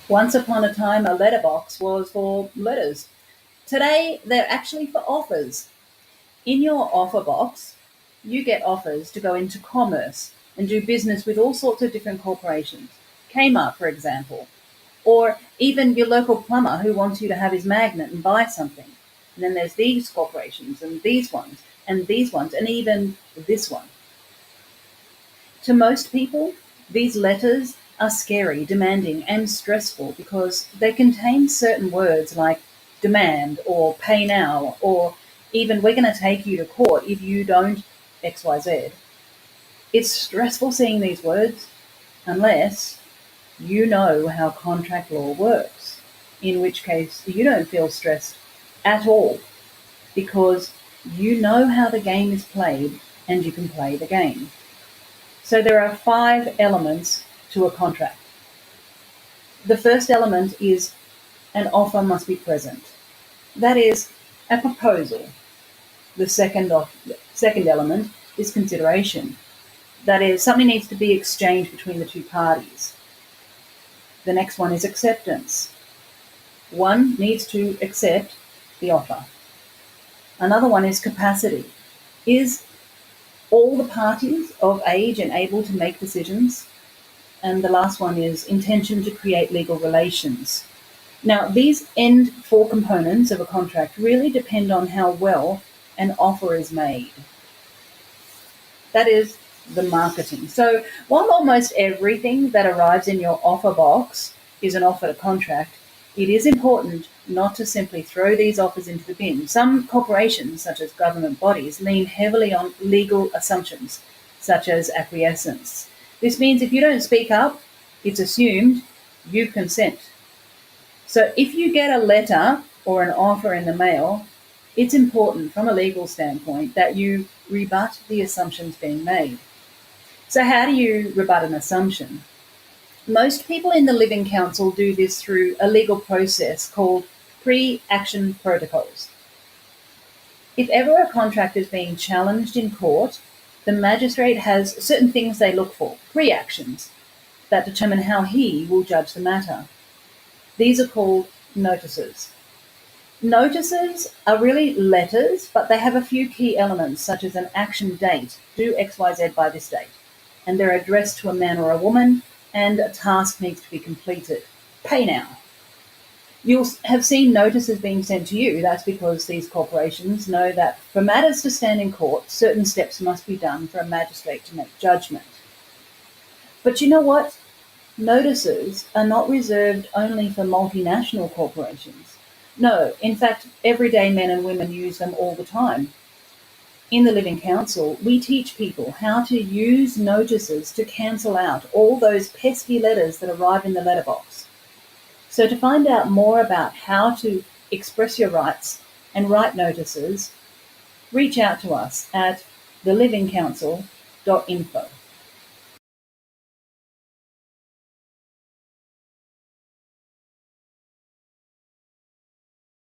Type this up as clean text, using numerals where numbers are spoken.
Once upon a time, a letterbox was for letters. Today, they're actually for offers. In your offer box, you get offers to go into commerce and do business with all sorts of different corporations. Kmart, for example, or even your local plumber who wants you to have his magnet and buy something. And then there's these corporations and these ones and these ones and even this one. To most people, these letters are scary, demanding, and stressful because they contain certain words like demand or pay now or even we're going to take you to court if you don't XYZ. It's stressful seeing these words unless you know how contract law works, in which case you don't feel stressed at all because you know how the game is played and you can play the game. So there are 5 elements to a contract. The first element is an offer must be present. That is a proposal. The second element is consideration. That is, something needs to be exchanged between the two parties. The next one is acceptance. One needs to accept the offer. Another one is capacity. Is all the parties of age and able to make decisions? And the last one is intention to create legal relations. Now, these end 4 components of a contract really depend on how well an offer is made. That is the marketing. So while almost everything that arrives in your offer box is an offer to contract, it is important not to simply throw these offers into the bin. Some corporations, such as government bodies, lean heavily on legal assumptions, such as acquiescence. This means if you don't speak up, it's assumed you consent. So if you get a letter or an offer in the mail, it's important from a legal standpoint that you rebut the assumptions being made. So how do you rebut an assumption? Most people in the Living Council do this through a legal process called pre-action protocols. If ever a contract is being challenged in court, the magistrate has certain things they look for, pre-actions, that determine how he will judge the matter. These are called notices. Notices are really letters, but they have a few key elements, such as an action date, do XYZ by this date, and they're addressed to a man or a woman, and a task needs to be completed. Pay now. You'll have seen notices being sent to you. That's because these corporations know that for matters to stand in court, certain steps must be done for a magistrate to make judgment. But you know what? Notices are not reserved only for multinational corporations. No, in fact, everyday men and women use them all the time. In the Living Council, we teach people how to use notices to cancel out all those pesky letters that arrive in the letterbox. So to find out more about how to express your rights and write notices, reach out to us at thelivingcouncil.info.